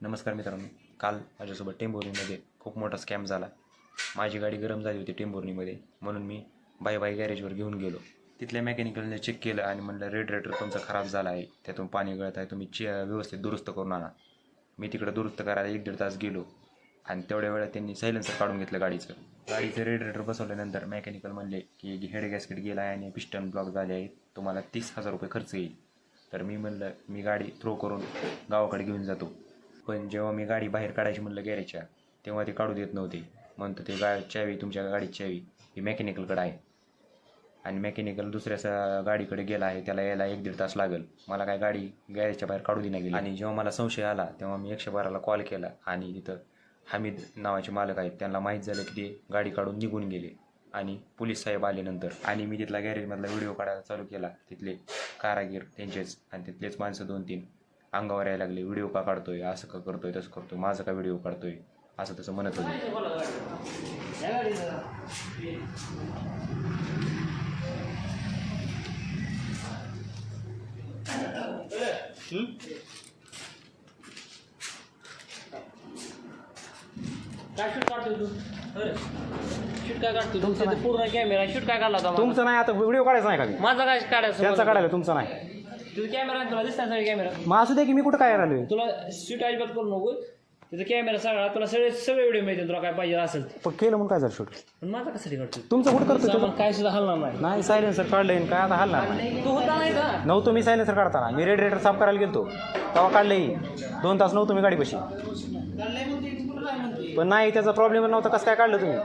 नमस्कार मित्रांनो, काल माझ्यासोबत टेंभुर्णीमध्ये खूप मोठा स्कॅम झाला. माझी गाडी गरम झाली होती टेंभुर्णीमध्ये, म्हणून मी बाय गॅरेजवर घेऊन गेलो. तिथल्या मेकॅनिकलने चेक केलं आणि म्हणलं रेडिएटर तुमचा खराब झाला आहे, त्यातून पाणी गळत आहे, तुम्ही व्यवस्थित दुरुस्त करून आणा. मी तिकडे दुरुस्त करायला 1-1.5 तास गेलो आणि तेवढ्या वेळात त्यांनी सायलेन्सर काढून घेतलं गाडीचं रेडिएटर बसवल्यानंतर मेकॅनिकल म्हणले की हेड गॅस्केट गेला आहे आणि पिस्टन ब्लॉक झाले आहेत, तुम्हाला 30,000 रुपये खर्च येईल. तर मी म्हणलं मी गाडी थ्रो करून गावाकडे घेऊन जातो. पण जेव्हा मी गाडी बाहेर काढायची म्हणलं गॅरेजच्या, तेव्हा ते काढू देत नव्हते. म्हणतो ते चावी, तुमच्या गाडीची चावी ही मेकॅनिकलकडे आहे आणि मेकॅनिकल दुसऱ्या गाडीकडे गेला आहे, त्याला यायला 1-1.5 तास लागेल. मला काय गाडी गॅरेजच्या बाहेर काढू देण्यात गेली. आणि जेव्हा मला संशय आला तेव्हा मी 112ला कॉल केला आणि तिथं हमीद नावाचे मालक आहेत, त्यांना माहीत झालं की ते गाडी काढून निघून गेले. आणि पोलीस साहेब आले नंतर आणि मी तिथला गॅरेजमधला व्हिडिओ काढायला चालू केला. तिथले कारागीर त्यांचेच आणि तिथलेच माणसं 2-3 अंगावर यायला लागले, व्हिडिओ का काढतोय, असं का करतोय, तसं करतोय, माझं का व्हिडिओ काढतोय, असं तसं म्हणत होते. काय शूट काढतोय तू? शूट काय काढतोय? तुमचा पूर्ण कॅमेरा शूट काय काढला होता? तुमचं नाही, आता व्हिडिओ काढायचा नाही का? माझा काय काढायचं? त्यांचा काढायला तुमचा नाही. तुझा कॅमेरा तुला दिसणार सगळे कॅमेरा. मग असू दे की मी कुठं काय राहिलोय. तुला शूट अजिबात करू नको. तिथं कॅमेरा सगळा तुला सगळे व्हिडिओ मिळतील तुला काय पाहिजे असेल. पण केलं म्हणून काय झालं शूट? पण माझा कशासाठी काढतोय? तुमचं कुठं करतोय? सामान काय सुद्धा हलणार नाही. नाही, सायलेन्सर काढलंय काय आता हलणार नाही. तू होता नाही का? नव्हतं मी सायलेन्सर काढताना, मी रेडिएटर साफ करायला गेलतो तेव्हा काढलंय. 2 तास नव्हतो मी गाडीपाशी. पण नाही, त्याचा प्रॉब्लेम नव्हता. कसं काय काढलं तुम्ही?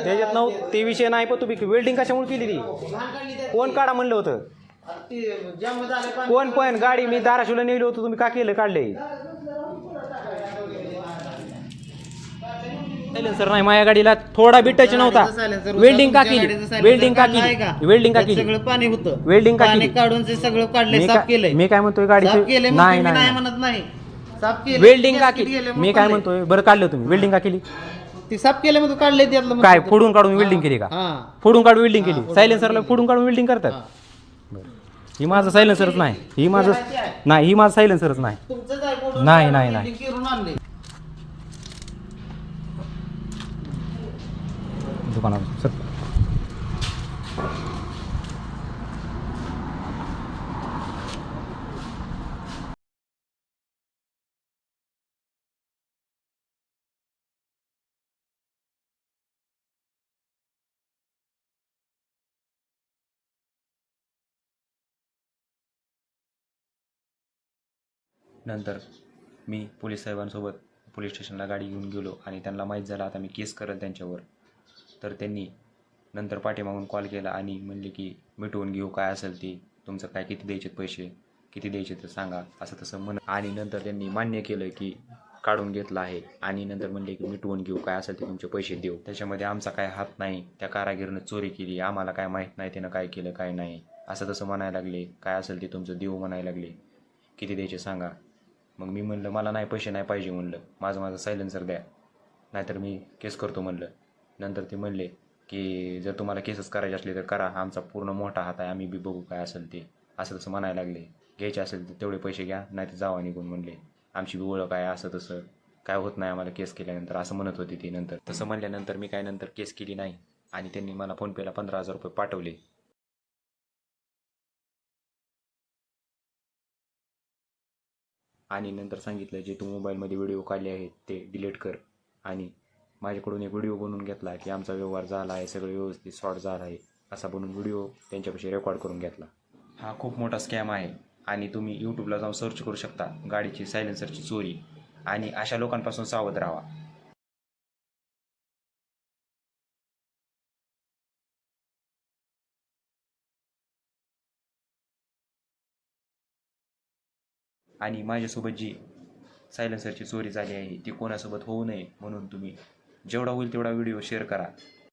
त्याच्यात नव्हतं ते विषय नाही. पण तुम्ही वेल्डिंग कशामुळे केली ती? कोण काढा म्हणलं होतं? कोण पण गाडी मी धाराशिवला नेली होती, तुम्ही का केलं काढले? सायलेन्सर नाही माझ्या गाडीला, थोडा बी टच नव्हता. वेल्डिंग का केली? वेल्डिंग का केली? वेल्डिंग का केली? सगळं पाणी होतं. वेल्डिंग का पाणी केली? काढून ते सगळं काढले, साफ केलंय. मी काय म्हणतोय गाडीचं नाही नाही म्हणत नाही. साफ केलं. वेल्डिंग का केली? मी काय म्हणतोय, बरं काढलं तुम्ही, वेल्डिंग का केली? ती साफ केलं मग काढले त्यातलं. काय फोडून काढून वेल्डिंग केली का? हा. फोडून काढून वेल्डिंग केली? सायलेन्सरला फोडून काढून वेल्डिंग करतात? बरं, ही माझं सायलेन्सरच नाही. ही माझं नाही, ही माझं सायलेन्सरच नाही. तुमचंच आहे फोडून नाही, काढून नाही. welding करून आणले. दुकानात सर नंतर मी पोलीस साहेबांसोबत पोलीस स्टेशनला गाडी घेऊन गेलो आणि त्यांना माहीत झालं आता मी केस करेल त्यांच्यावर. तर त्यांनी नंतर पाठीमागून कॉल केला आणि म्हणले की मिटवून घेऊ, काय असेल ते तुमचं, काय किती द्यायचे पैसे, किती द्यायचे तर सांगा, असं तसं म्हण. आणि नंतर त्यांनी मान्य केलं की काढून घेतलं आहे आणि नंतर म्हणले की मिटवून घेऊ, काय असेल ते तुमचे पैसे देऊ. त्याच्यामध्ये आमचा काय हात नाही. त्या कारागिरीनं चोरी केली, आम्हाला काय माहीत नाही त्यानं काय केलं काय नाही, असं तसं म्हणायला लागले. काय असेल ते तुमचं देऊ म्हणायला लागले, किती द्यायचे सांगा. मग मी म्हणलं मला नाही, पैसे नाही पाहिजे म्हणलं, माझं सायलेन्सर द्या, नाहीतर मी केस करतो म्हणलं. नंतर ते म्हणले की जर तुम्हाला केसच करायची असली तर करा, आमचा पूर्ण मोठा हात आहे, आम्ही बी बघू काय असेल ते, असं तसं म्हणायला लागले. घ्यायचे असेल तर तेवढे पैसे घ्या, नाही तर जावा निघून म्हणले, आमची बी ओळख आहे, असं तसं काय होत नाही आम्हाला केस केल्यानंतर, असं म्हणत होते ते. नंतर तसं म्हणल्यानंतर मी काय नंतर केस केली नाही आणि त्यांनी मला फोनपेला 15,000 रुपये पाठवले. आणि नंतर सांगितलं जे तू मोबाईलमध्ये व्हिडिओ काढले आहेत ते डिलीट कर. आणि माझ्याकडून एक व्हिडिओ बनवून घेतला की आमचा व्यवहार झाला आहे, सगळं व्यवस्थित सॉर्ट झाला आहे, असा बनवून व्हिडिओ त्यांच्यापाशी रेकॉर्ड करून घेतला. हा खूप मोठा स्कॅम आहे आणि तुम्ही यूट्यूबला जाऊन सर्च करू शकता गाडीची सायलेन्सरची चोरी, आणि अशा लोकांपासून सावध राहा. आणि माझ्यासोबत जी सायलेन्सरची चोरी झाली आहे ती कोणासोबत होऊ नये म्हणून तुम्ही जेवढा होईल तेवढा व्हिडिओ शेअर करा